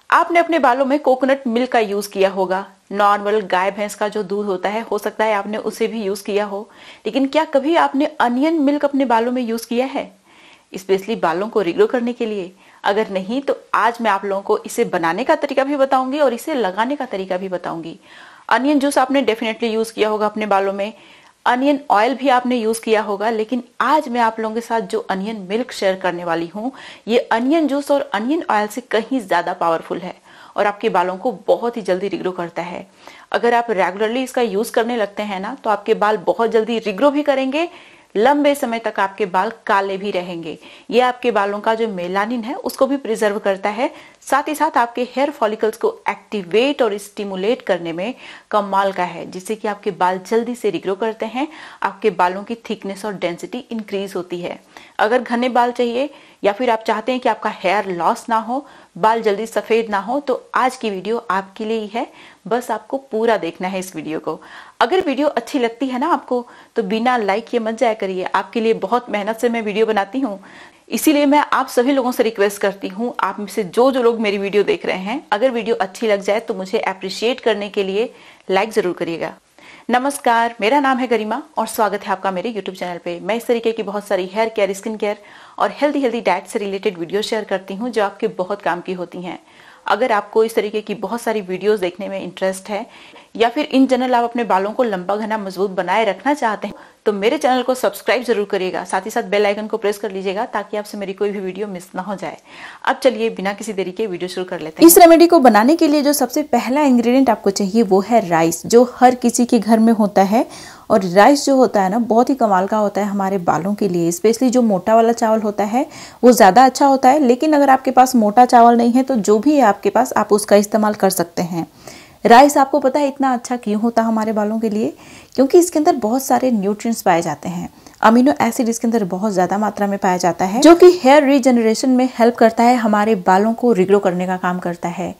आपने अपने बालों में कोकोनट मिल्क का यूज किया होगा। नॉर्मल गाय भैंस का जो दूध होता है, हो सकता है आपने उसे भी यूज किया हो, लेकिन क्या कभी आपने अनियन मिल्क अपने बालों में यूज किया है, स्पेशली बालों को रिग्रो करने के लिए? अगर नहीं तो आज मैं आप लोगों को इसे बनाने का तरीका भी बताऊंगी और इसे लगाने का तरीका भी बताऊंगी। अनियन जूस आपने डेफिनेटली यूज किया होगा अपने बालों में, अनियन ऑयल भी आपने यूज किया होगा, लेकिन आज मैं आप लोगों के साथ जो अनियन मिल्क शेयर करने वाली हूँ, ये अनियन जूस और अनियन ऑयल से कहीं ज्यादा पावरफुल है और आपके बालों को बहुत ही जल्दी रिग्रो करता है। अगर आप रेगुलरली इसका यूज करने लगते हैं ना, तो आपके बाल बहुत जल्दी रिग्रो भी करेंगे, लंबे समय तक आपके बाल काले भी रहेंगे। ये आपके बालों का जो मेलानिन है उसको भी प्रिजर्व करता है, साथ ही साथ आपके हेयर फॉलिकल्स को एक्टिवेट और स्टिमुलेट करने में कमाल का है, जिससे कि आपके बाल जल्दी से रिग्रो करते हैं, आपके बालों की थिकनेस और डेंसिटी इंक्रीज होती है। अगर घने बाल चाहिए या फिर आप चाहते हैं कि आपका हेयर लॉस ना हो, बाल जल्दी सफेद ना हो, तो आज की वीडियो आपके लिए ही है। बस आपको पूरा देखना है इस वीडियो को। अगर वीडियो अच्छी लगती है ना आपको, तो बिना लाइक किए मत जाया करिए। आपके लिए बहुत मेहनत से मैं वीडियो बनाती हूँ, इसीलिए मैं आप सभी लोगों से रिक्वेस्ट करती हूँ, आप में से जो जो लोग मेरी वीडियो देख रहे हैं, अगर वीडियो अच्छी लग जाए तो मुझे अप्रिशिएट करने के लिए लाइक जरूर करिएगा। नमस्कार, मेरा नाम है गरिमा और स्वागत है आपका मेरे YouTube चैनल पे। मैं इस तरीके की बहुत सारी हेयर केयर, स्किन केयर और हेल्दी डाइट से रिलेटेड वीडियो शेयर करती हूँ, जो आपके बहुत काम की होती हैं। अगर आपको इस तरीके की बहुत सारी वीडियोस देखने में इंटरेस्ट है या फिर इन जनरल आप अपने बालों को लंबा घना मजबूत बनाए रखना चाहते हैं, तो मेरे चैनल को सब्सक्राइब जरूर करिएगा, साथ ही साथ बेल आइकन को प्रेस कर लीजिएगा ताकि आपसे मेरी कोई भी वीडियो मिस ना हो जाए। अब चलिए बिना किसी देरी के वीडियो शुरू कर लेते हैं। इस रेमेडी को बनाने के लिए जो सबसे पहला इंग्रेडिएंट आपको चाहिए वो है राइस, जो हर किसी के घर में होता है। और राइस जो होता है ना, बहुत ही कमाल का होता है हमारे बालों के लिए। स्पेशली जो मोटा वाला चावल होता है वो ज़्यादा अच्छा होता है, लेकिन अगर आपके पास मोटा चावल नहीं है तो जो भी है आपके पास, आप उसका इस्तेमाल कर सकते हैं। राइस आपको पता है इतना अच्छा क्यों होता है हमारे बालों के लिए? क्योंकि इसके अंदर बहुत सारे न्यूट्रिएंट्स पाए जाते हैं। अमीनो एसिड इसके अंदर बहुत ज़्यादा मात्रा में पाया जाता है, जो कि हेयर रीजनरेशन में हेल्प करता है, हमारे बालों को रिग्रो करने का काम करता है।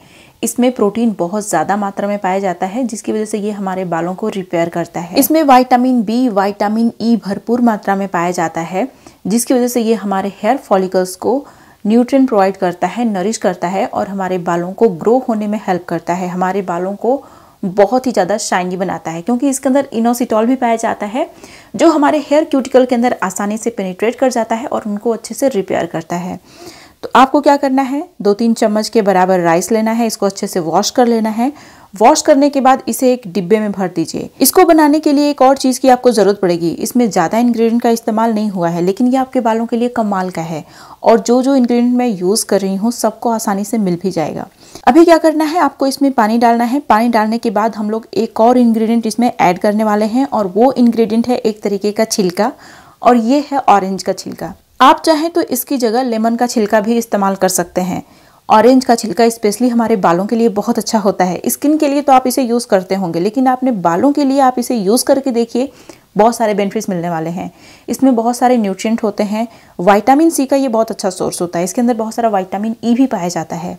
इसमें प्रोटीन बहुत ज़्यादा मात्रा में पाया जाता है, जिसकी वजह से ये हमारे बालों को रिपेयर करता है। इसमें विटामिन बी, विटामिन ई भरपूर मात्रा में पाया जाता है, जिसकी वजह से ये हमारे हेयर फॉलिकल्स को न्यूट्रिएंट प्रोवाइड करता है, नरिश करता है और हमारे बालों को ग्रो होने में हेल्प करता है, हमारे बालों को बहुत ही ज़्यादा शाइनी बनाता है। क्योंकि इसके अंदर इनोसिटॉल भी पाया जाता है, जो हमारे हेयर क्यूटिकल के अंदर आसानी से पेनिट्रेट कर जाता है और उनको अच्छे से रिपेयर करता है। तो आपको क्या करना है, 2-3 चम्मच के बराबर राइस लेना है, इसको अच्छे से वॉश कर लेना है। वॉश करने के बाद इसे एक डिब्बे में भर दीजिए। इसको बनाने के लिए एक और चीज़ की आपको ज़रूरत पड़ेगी। इसमें ज़्यादा इंग्रेडिएंट का इस्तेमाल नहीं हुआ है, लेकिन ये आपके बालों के लिए कमाल का है और जो जो इंग्रेडिएंट मैं यूज़ कर रही हूँ सबको आसानी से मिल भी जाएगा। अभी क्या करना है, आपको इसमें पानी डालना है। पानी डालने के बाद हम लोग एक और इंग्रेडिएंट इसमें ऐड करने वाले हैं और वो इंग्रेडिएंट है एक तरीके का छिलका, और ये है ऑरेंज का छिलका। आप चाहें तो इसकी जगह लेमन का छिलका भी इस्तेमाल कर सकते हैं। ऑरेंज का छिलका स्पेशली हमारे बालों के लिए बहुत अच्छा होता है। स्किन के लिए तो आप इसे यूज़ करते होंगे, लेकिन आपने बालों के लिए आप इसे यूज़ करके देखिए, बहुत सारे बेनिफिट्स मिलने वाले हैं। इसमें बहुत सारे न्यूट्रिएंट होते हैं। विटामिन सी का ये बहुत अच्छा सोर्स होता है। इसके अंदर बहुत सारा विटामिन ई भी पाया जाता है।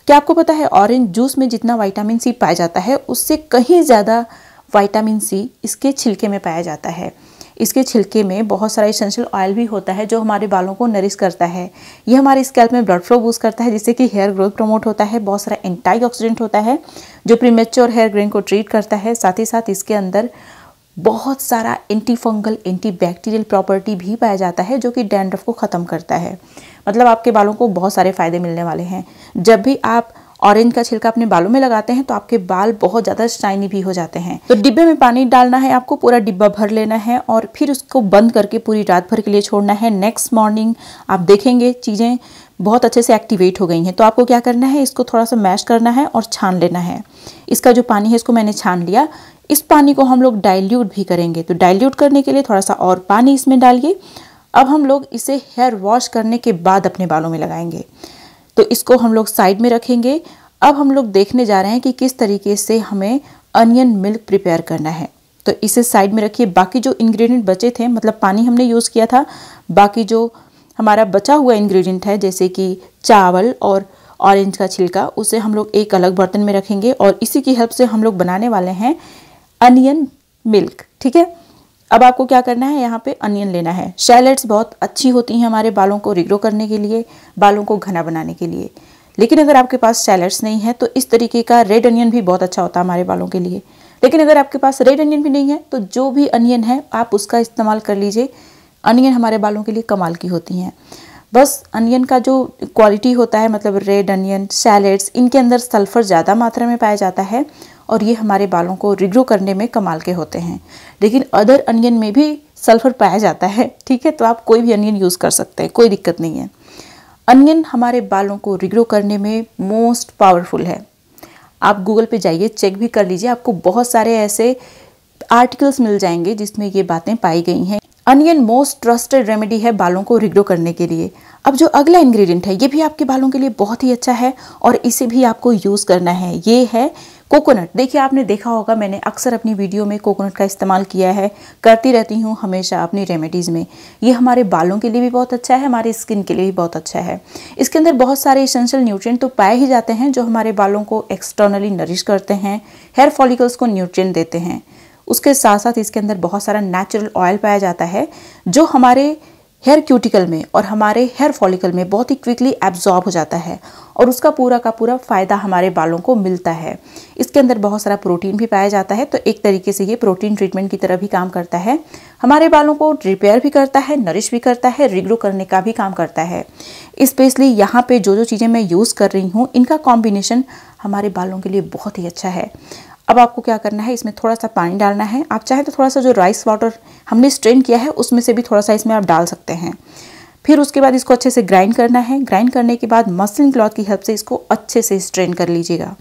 क्या आपको पता है, ऑरेंज जूस में जितना विटामिन सी पाया जाता है उससे कहीं ज़्यादा विटामिन सी इसके छिलके में पाया जाता है। इसके छिलके में बहुत सारा एसेंशियल ऑयल भी होता है, जो हमारे बालों को नरिश करता है। ये हमारे स्कैल्प में ब्लड फ्लो बूस्ट करता है, जिससे कि हेयर ग्रोथ प्रमोट होता है। बहुत सारा एंटीऑक्सीडेंट होता है, जो प्रीमेच्योर हेयर ग्रेन को ट्रीट करता है। साथ ही साथ इसके अंदर बहुत सारा anti fungal, anti bacterial property भी पाया जाता है, जो कि डैंड्रफ को ख़त्म करता है। मतलब आपके बालों को बहुत सारे फ़ायदे मिलने वाले हैं। जब भी आप ऑरेंज का छिलका अपने बालों में लगाते हैं तो आपके बाल बहुत ज़्यादा शाइनी भी हो जाते हैं। तो डिब्बे में पानी डालना है, आपको पूरा डिब्बा भर लेना है और फिर उसको बंद करके पूरी रात भर के लिए छोड़ना है। नेक्स्ट मॉर्निंग आप देखेंगे चीज़ें बहुत अच्छे से एक्टिवेट हो गई हैं। तो आपको क्या करना है, इसको थोड़ा सा मैश करना है और छान लेना है। इसका जो पानी है इसको मैंने छान लिया। इस पानी को हम लोग डाइल्यूट भी करेंगे, तो डाइल्यूट करने के लिए थोड़ा सा और पानी इसमें डालिए। अब हम लोग इसे हेयर वॉश करने के बाद अपने बालों में लगाएंगे, तो इसको हम लोग साइड में रखेंगे। अब हम लोग देखने जा रहे हैं कि किस तरीके से हमें अनियन मिल्क प्रिपेयर करना है। तो इसे साइड में रखिए। बाकी जो इंग्रेडिएंट बचे थे, मतलब पानी हमने यूज़ किया था, बाकी जो हमारा बचा हुआ इंग्रेडिएंट है जैसे कि चावल और ऑरेंज का छिलका, उसे हम लोग एक अलग बर्तन में रखेंगे और इसी की हेल्प से हम लोग बनाने वाले हैं अनियन मिल्क। ठीक है, अब आपको क्या करना है, यहाँ पे अनियन लेना है। शैलेट्स बहुत अच्छी होती हैं हमारे बालों को रिग्रो करने के लिए, बालों को घना बनाने के लिए, लेकिन अगर आपके पास सैलेड्स नहीं है तो इस तरीके का रेड अनियन भी बहुत अच्छा होता है हमारे बालों के लिए। लेकिन अगर आपके पास रेड अनियन भी नहीं है तो जो भी अनियन है आप उसका इस्तेमाल कर लीजिए। अनियन हमारे बालों के लिए कमाल की होती हैं। बस अनियन का जो क्वालिटी होता है, मतलब रेड अनियन, सैलेड्स, इनके अंदर सल्फ़र ज़्यादा मात्रा में पाया जाता है और ये हमारे बालों को रिग्रो करने में कमाल के होते हैं। लेकिन अदर अनियन में भी सल्फ़र पाया जाता है, ठीक है, तो आप कोई भी अनियन यूज़ कर सकते हैं, कोई दिक्कत नहीं है। अनियन हमारे बालों को रिग्रो करने में मोस्ट पावरफुल है। आप गूगल पे जाइए, चेक भी कर लीजिए, आपको बहुत सारे ऐसे आर्टिकल्स मिल जाएंगे जिसमें ये बातें पाई गई हैं। अनियन मोस्ट ट्रस्टेड रेमेडी है बालों को रिग्रो करने के लिए। अब जो अगला इंग्रेडिएंट है ये भी आपके बालों के लिए बहुत ही अच्छा है और इसे भी आपको यूज़ करना है। ये है कोकोनट। देखिए, आपने देखा होगा, मैंने अक्सर अपनी वीडियो में कोकोनट का इस्तेमाल किया है, करती रहती हूँ हमेशा अपनी रेमेडीज़ में। ये हमारे बालों के लिए भी बहुत अच्छा है, हमारी स्किन के लिए भी बहुत अच्छा है। इसके अंदर बहुत सारे एसेंशियल न्यूट्रिएंट तो पाए ही जाते हैं जो हमारे बालों को एक्सटर्नली नरिश करते हैं, हेयर फॉलिकल्स को न्यूट्रिएंट देते हैं। उसके साथ साथ इसके अंदर बहुत सारा नेचुरल ऑयल पाया जाता है जो हमारे हेयर क्यूटिकल में और हमारे हेयर फॉलिकल में बहुत ही क्विकली एब्जॉर्ब हो जाता है और उसका पूरा का पूरा फ़ायदा हमारे बालों को मिलता है। इसके अंदर बहुत सारा प्रोटीन भी पाया जाता है, तो एक तरीके से ये प्रोटीन ट्रीटमेंट की तरह भी काम करता है। हमारे बालों को रिपेयर भी करता है, नरिश भी करता है, रिग्रो करने का भी काम करता है। स्पेशली यहाँ पे जो चीज़ें मैं यूज़ कर रही हूँ, इनका कॉम्बिनेशन हमारे बालों के लिए बहुत ही अच्छा है। अब आपको क्या करना है, इसमें थोड़ा सा पानी डालना है। आप चाहे तो थोड़ा सा जो राइस वाटर हमने स्ट्रेन किया है उसमें से भी थोड़ा सा इसमें आप डाल सकते हैं। फिर उसके बाद इसको अच्छे से ग्राइंड करना है। ग्राइंड करने के बाद मसलिन क्लॉथ की हेल्प से इसको अच्छे से स्ट्रेन कर लीजिएगा।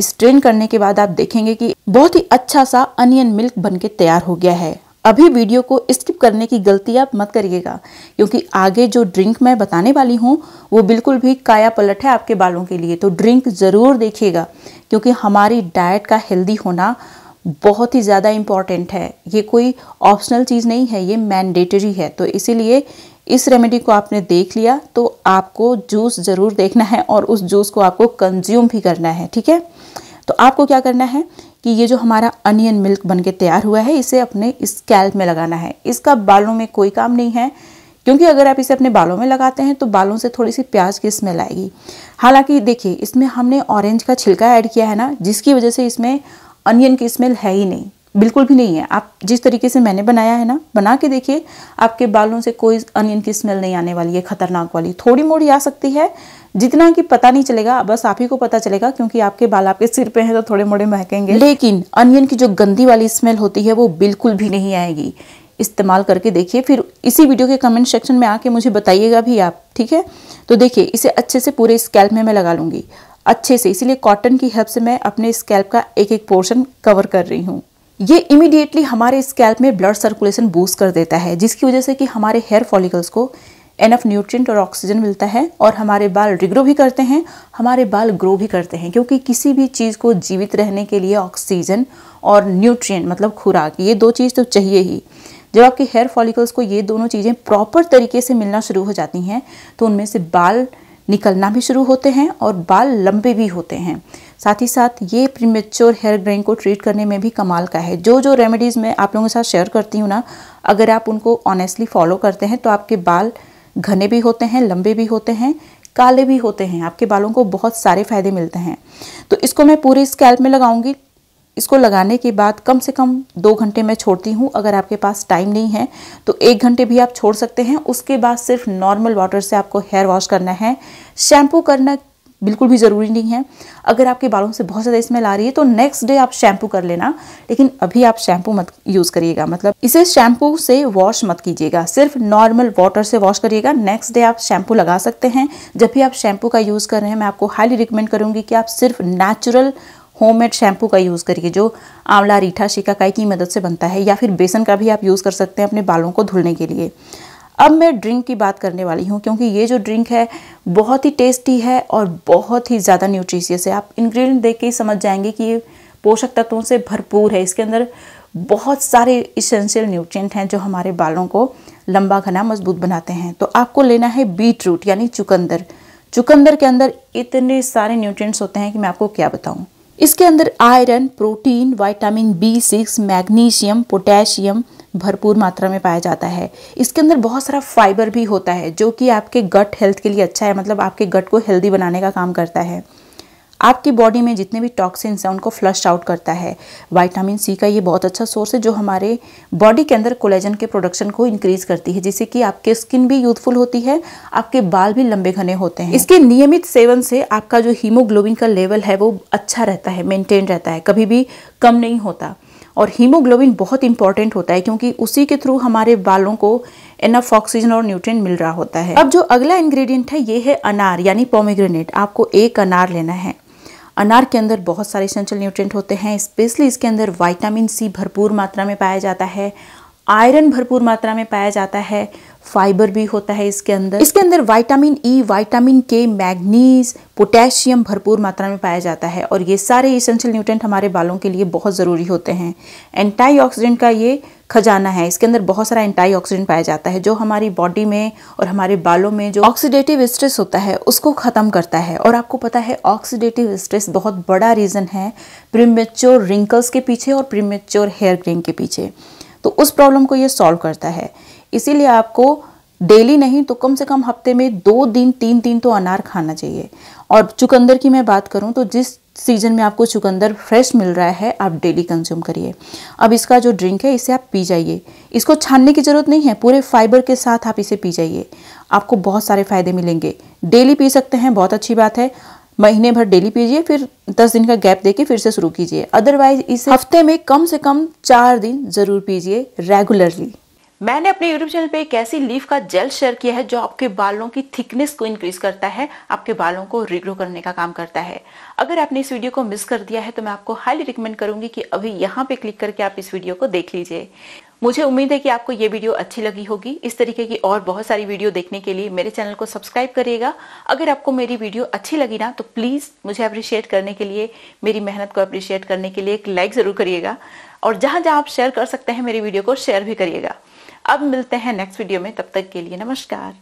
स्ट्रेन करने के बाद आप देखेंगे कि बहुत ही अच्छा सा अनियन मिल्क बनके तैयार हो गया है। अभी वीडियो को स्किप करने की गलती आप मत करिएगा, क्योंकि आगे जो ड्रिंक मैं बताने वाली हूँ वो बिल्कुल भी काया पलट है आपके बालों के लिए। तो ड्रिंक ज़रूर देखिएगा, क्योंकि हमारी डाइट का हेल्दी होना बहुत ही ज़्यादा इम्पॉर्टेंट है। ये कोई ऑप्शनल चीज़ नहीं है, ये मैंडेटरी है। तो इसीलिए इस रेमेडी को आपने देख लिया तो आपको जूस ज़रूर देखना है और उस जूस को आपको कंज्यूम भी करना है, ठीक है। तो आपको क्या करना है कि ये जो हमारा अनियन मिल्क बनके तैयार हुआ है इसे अपने स्कैल्प में लगाना है। इसका बालों में कोई काम नहीं है, क्योंकि अगर आप इसे अपने बालों में लगाते हैं तो बालों से थोड़ी सी प्याज की स्मेल आएगी। हालांकि देखिए, इसमें हमने ऑरेंज का छिलका ऐड किया है ना, जिसकी वजह से इसमें अनियन की स्मेल है ही नहीं, बिल्कुल भी नहीं है। आप जिस तरीके से मैंने बनाया है ना, बना के देखिए, आपके बालों से कोई अनियन की स्मेल नहीं आने वाली है खतरनाक वाली। थोड़ी मोड़ी आ सकती है, जितना कि पता नहीं चलेगा, बस आप ही को पता चलेगा, क्योंकि आपके बाल आपके सिर पे हैं तो थोड़े मोड़े महकेंगे। लेकिन अनियन की जो गंदी वाली स्मेल होती है वो बिल्कुल भी नहीं आएगी। इस्तेमाल करके देखिए, फिर इसी वीडियो के कमेंट सेक्शन में आके मुझे बताइएगा भी आप, ठीक है। तो देखिए, इसे अच्छे से पूरे स्कैल्प में मैं लगा लूँगी अच्छे से, इसीलिए कॉटन की हेल्प से मैं अपने स्कैल्प का एक एक पोर्शन कवर कर रही हूँ। ये इमीडिएटली हमारे स्कैल्प में ब्लड सर्कुलेशन बूस्ट कर देता है, जिसकी वजह से कि हमारे हेयर फॉलिकल्स को एनफ न्यूट्रिएंट और ऑक्सीजन मिलता है और हमारे बाल रिग्रो भी करते हैं, हमारे बाल ग्रो भी करते हैं। क्योंकि किसी भी चीज़ को जीवित रहने के लिए ऑक्सीजन और न्यूट्रिएंट मतलब खुराक, ये दो चीज़ तो चाहिए ही। जब आपके हेयर फॉलिकल्स को ये दोनों चीज़ें प्रॉपर तरीके से मिलना शुरू हो जाती हैं तो उनमें से बाल निकलना भी शुरू होते हैं और बाल लंबे भी होते हैं। साथ ही साथ ये प्रीमेच्योर हेयर ग्रेइंग को ट्रीट करने में भी कमाल का है। जो जो रेमेडीज़ मैं आप लोगों के साथ शेयर करती हूँ ना, अगर आप उनको ऑनेस्टली फॉलो करते हैं तो आपके बाल घने भी होते हैं, लंबे भी होते हैं, काले भी होते हैं। आपके बालों को बहुत सारे फायदे मिलते हैं। तो इसको मैं पूरे स्कैल्प में लगाऊंगी। इसको लगाने के बाद कम से कम 2 घंटे मैं छोड़ती हूँ। अगर आपके पास टाइम नहीं है तो 1 घंटे भी आप छोड़ सकते हैं। उसके बाद सिर्फ नॉर्मल वाटर से आपको हेयर वॉश करना है। शैम्पू करना बिल्कुल भी ज़रूरी नहीं है। अगर आपके बालों से बहुत ज़्यादा स्मेल आ रही है तो नेक्स्ट डे आप शैम्पू कर लेना, लेकिन अभी आप शैम्पू मत यूज़ करिएगा। मतलब इसे शैम्पू से वॉश मत कीजिएगा, सिर्फ नॉर्मल वाटर से वॉश करिएगा। नेक्स्ट डे आप शैम्पू लगा सकते हैं। जब भी आप शैम्पू का यूज़ कर रहे हैं, मैं आपको हाईली रिकमेंड करूँगी कि आप सिर्फ नेचुरल होममेड शैम्पू का यूज़ करिए, जो आंवला, रीठा, शिकाकाई की मदद से बनता है, या फिर बेसन का भी आप यूज़ कर सकते हैं अपने बालों को धुलने के लिए। अब मैं ड्रिंक की बात करने वाली हूँ, क्योंकि ये जो ड्रिंक है बहुत ही टेस्टी है और बहुत ही ज़्यादा न्यूट्रिशियस है। आप इंग्रेडिएंट देख के ही समझ जाएंगे कि ये पोषक तत्वों से भरपूर है। इसके अंदर बहुत सारे इसेंशियल न्यूट्रिएंट हैं जो हमारे बालों को लंबा, घना, मजबूत बनाते हैं। तो आपको लेना है बीट रूट यानी चुकंदर। चुकंदर के अंदर इतने सारे न्यूट्रिएंट्स होते हैं कि मैं आपको क्या बताऊँ। इसके अंदर iron, protein, vitamin B6, magnesium, potassium भरपूर मात्रा में पाया जाता है। इसके अंदर बहुत सारा फाइबर भी होता है जो कि आपके गट हेल्थ के लिए अच्छा है, मतलब आपके गट को हेल्दी बनाने का काम करता है। आपकी बॉडी में जितने भी टॉक्सिन्स हैं उनको फ्लश आउट करता है। विटामिन C का ये बहुत अच्छा सोर्स है जो हमारे बॉडी के अंदर कोलेजन के प्रोडक्शन को इंक्रीज करती है, जिससे कि आपके स्किन भी यूथफुल होती है, आपके बाल भी लंबे घने होते हैं। इसके नियमित सेवन से आपका जो हीमोग्लोबिन का लेवल है वो अच्छा रहता है, मेंटेन रहता है, कभी भी कम नहीं होता। और हीमोग्लोबिन बहुत इंपॉर्टेंट होता है क्योंकि उसी के थ्रू हमारे बालों को इनफ ऑक्सीजन और न्यूट्रिएंट मिल रहा होता है। अब जो अगला इंग्रेडिएंट है ये है अनार यानी पोमेग्रेनेट। आपको एक अनार लेना है। अनार के अंदर बहुत सारे एसेंशियल न्यूट्रिएंट होते हैं, स्पेशली इसके अंदर विटामिन C भरपूर मात्रा में पाया जाता है, आयरन भरपूर मात्रा में पाया जाता है, फाइबर भी होता है इसके अंदर vitamin E, vitamin K, manganese, potassium भरपूर मात्रा में पाया जाता है और ये सारे एसेंशियल न्यूट्रिएंट हमारे बालों के लिए बहुत ज़रूरी होते हैं। एंटीऑक्सीडेंट का ये खजाना है। इसके अंदर बहुत सारा एंटीऑक्सीडेंट पाया जाता है जो हमारी बॉडी में और हमारे बालों में जो ऑक्सीडेटिव स्ट्रेस होता है उसको ख़त्म करता है। और आपको पता है ऑक्सीडेटिव स्ट्रेस बहुत बड़ा रीज़न है प्रीमेच्योर रिंकल्स के पीछे और प्रीमेच्योर हेयर ग्रेइंग के पीछे। तो उस प्रॉब्लम को ये सॉल्व करता है। इसीलिए आपको डेली नहीं तो कम से कम हफ्ते में 2 दिन 3 दिन तो अनार खाना चाहिए। और चुकंदर की मैं बात करूं तो जिस सीजन में आपको चुकंदर फ्रेश मिल रहा है आप डेली कंज्यूम करिए। अब इसका जो ड्रिंक है इसे आप पी जाइए। इसको छानने की ज़रूरत नहीं है, पूरे फाइबर के साथ आप इसे पी जाइए, आपको बहुत सारे फायदे मिलेंगे। डेली पी सकते हैं, बहुत अच्छी बात है। महीने भर डेली पीजिए, फिर 10 दिन का गैप देके फिर से शुरू कीजिए। अदरवाइज इसे हफ्ते में कम से कम 4 दिन जरूर पीजिए रेगुलरली। मैंने अपने YouTube चैनल पे एक ऐसी लीफ का जेल शेयर किया है जो आपके बालों की थिकनेस को इंक्रीज करता है, आपके बालों को रिग्रो करने का काम करता है। अगर आपने इस वीडियो को मिस कर दिया है तो मैं आपको हाईली रिकमेंड करूंगी कि अभी यहाँ पे क्लिक करके आप इस वीडियो को देख लीजिए। मुझे उम्मीद है कि आपको ये वीडियो अच्छी लगी होगी। इस तरीके की और बहुत सारी वीडियो देखने के लिए मेरे चैनल को सब्सक्राइब करिएगा। अगर आपको मेरी वीडियो अच्छी लगी ना तो प्लीज मुझे अप्रिशिएट करने के लिए, मेरी मेहनत को अप्रिशिएट करने के लिए एक लाइक जरूर करिएगा और जहां जहां आप शेयर कर सकते हैं मेरी वीडियो को शेयर भी करिएगा। अब मिलते हैं नेक्स्ट वीडियो में, तब तक के लिए नमस्कार।